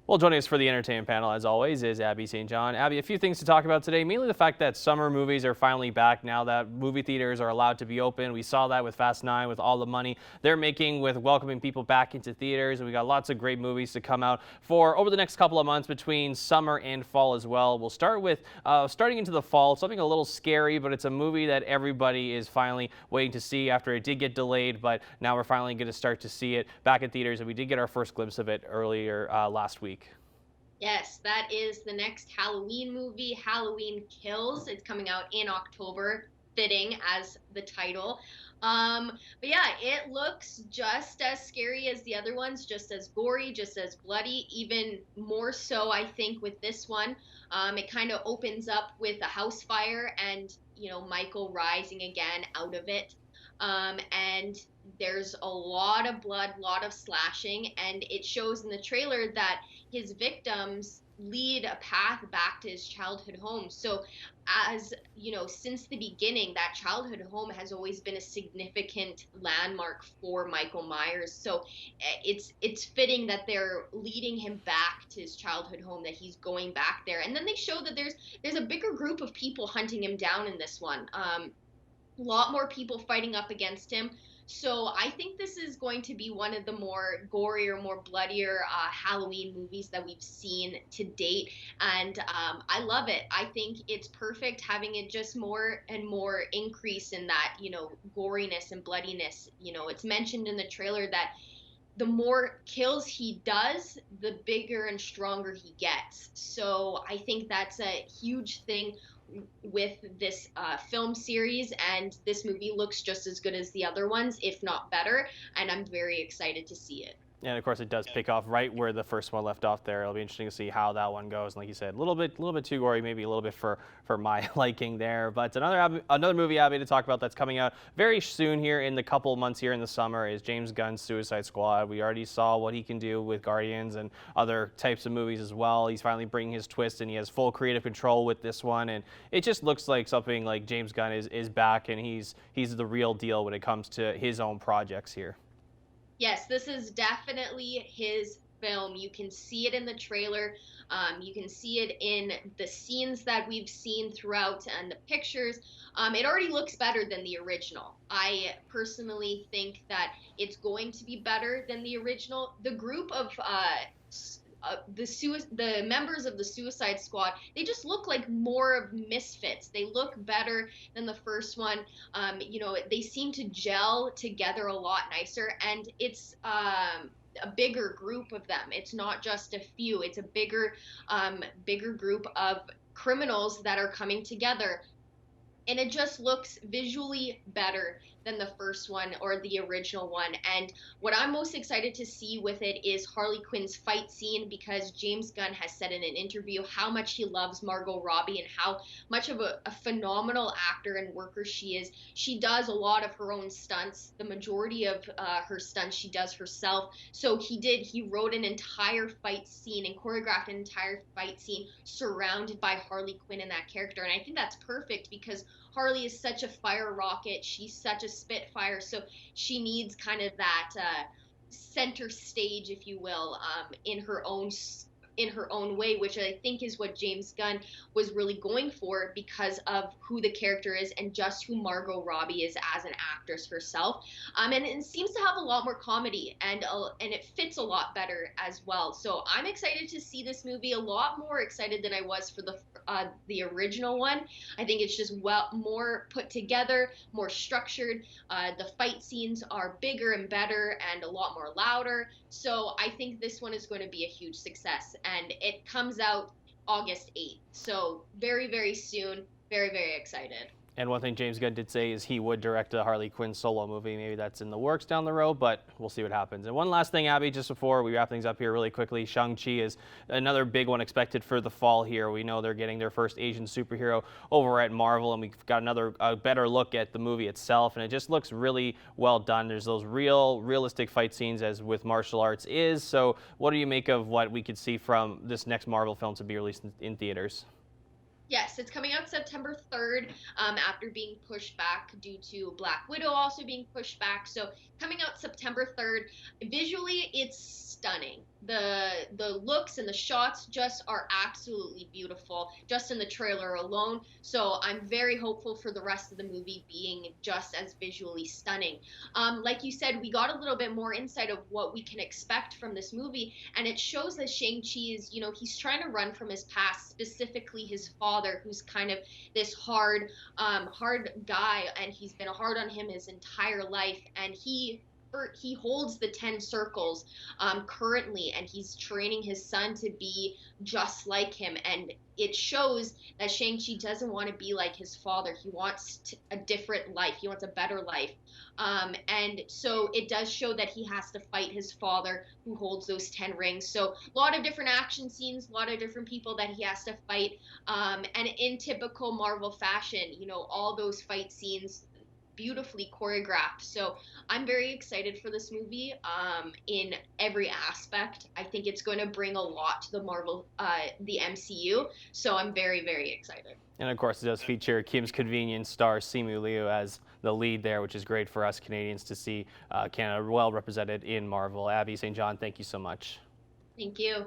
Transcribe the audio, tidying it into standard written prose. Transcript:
Well, joining us for the entertainment panel, as always, is Abby St. John. Abby, a few things to talk about today, mainly the fact that summer movies are finally back now that movie theaters are allowed to be open. We saw that with Fast 9, with all the money they're making with welcoming people back into theaters. And we got lots of great movies to come out for over the next couple of months between summer and fall as well. We'll start with starting into the fall, something a little scary, but it's a movie that everybody is finally waiting to see after it did get delayed. But now we're finally going to start to see it back in theaters. And we did get our first glimpse of it earlier last week. Yes, that is the next Halloween movie, Halloween Kills. It's coming out in October, fitting as the title. But yeah, it looks just as scary as the other ones, just as gory, just as bloody, even more so, I think, with this one. It kind of opens up with a house fire and, Michael rising again out of it. And there's a lot of blood, lot of slashing, and it shows in the trailer that his victims lead a path back to his childhood home. So, as since the beginning, that childhood home has always been a significant landmark for Michael Myers. So, it's fitting that they're leading him back to his childhood home, that he's going back there. And then they show that there's a bigger group of people hunting him down in this one. A lot more people fighting up against him. So I think this is going to be one of the more gorier, more bloodier Halloween movies that we've seen to date, and I love it. I think it's perfect having it just more and more increase in that, goriness and bloodiness. It's mentioned in the trailer that the more kills he does, the bigger and stronger he gets. So I think that's a huge thing with this film series, and this movie looks just as good as the other ones, if not better, and I'm very excited to see it. And of course, it does pick off right where the first one left off there. It'll be interesting to see how that one goes. And like you said, a little bit too gory, maybe a little bit for my liking there. But another movie, Abby, to talk about that's coming out very soon here in the couple months here in the summer is James Gunn's Suicide Squad. We already saw what he can do with Guardians and other types of movies as well. He's finally bringing his twist, and he has full creative control with this one. And it just looks like something like James Gunn is back, and he's the real deal when it comes to his own projects here. Yes, this is definitely his film. You can see it in the trailer. You can see it in the scenes that we've seen throughout and the pictures. It already looks better than the original. I personally think that it's going to be better than the original. The group of the members of the Suicide Squad, they just look like more of misfits. They look better than the first one. They seem to gel together a lot nicer, and it's a bigger group of them. It's not just a few. It's a bigger group of criminals that are coming together, and it just looks visually better than the first one or the original one. And what I'm most excited to see with it is Harley Quinn's fight scene, because James Gunn has said in an interview how much he loves Margot Robbie and how much of a phenomenal actor and worker she is. She does a lot of her own stunts. The majority of her stunts she does herself. So he wrote an entire fight scene and choreographed an entire fight scene surrounded by Harley Quinn and that character. And I think that's perfect because Harley is such a fire rocket. She's such a spitfire. So she needs kind of that center stage, if you will, in her own way, which I think is what James Gunn was really going for because of who the character is and just who Margot Robbie is as an actress herself. And it seems to have a lot more comedy, and it fits a lot better as well. So I'm excited to see this movie. A lot more excited than I was for the original one. I think it's just more put together, more structured. The fight scenes are bigger and better and a lot more louder. So I think this one is going to be a huge success, and it comes out August 8th. So very, very soon. Very, very excited. And one thing James Gunn did say is he would direct a Harley Quinn solo movie. Maybe that's in the works down the road, but we'll see what happens. And one last thing, Abby, just before we wrap things up here really quickly, ShangChi is another big one expected for the fall here. We know they're getting their first Asian superhero over at Marvel, and we've got another better look at the movie itself, and it just looks really well done. There's those realistic fight scenes as with martial arts is. So what do you make of what we could see from this next Marvel film to be released in theaters? Yes, it's coming out September 3rd, after being pushed back due to Black Widow also being pushed back. So coming out September 3rd. Visually, it's stunning. the looks and the shots just are absolutely beautiful just in the trailer alone. So I'm very hopeful for the rest of the movie being just as visually stunning. Like you said, we got a little bit more insight of what we can expect from this movie, and it shows that Shang-Chi is, he's trying to run from his past, specifically his father, who's kind of this hard guy, and he's been hard on him his entire life, and he holds the 10 circles currently, and he's training his son to be just like him. And it shows that Shang-Chi doesn't want to be like his father. He wants a different life. He wants a better life. And so it does show that he has to fight his father, who holds those 10 rings. So a lot of different action scenes, a lot of different people that he has to fight. And in typical Marvel fashion, all those fight scenes beautifully choreographed. So I'm very excited for this movie in every aspect. I think it's going to bring a lot to the MCU. So I'm very, very excited. And of course, it does feature Kim's Convenience star Simu Liu as the lead there, which is great for us Canadians to see Canada well represented in Marvel. Abby St. John, thank you so much. Thank you.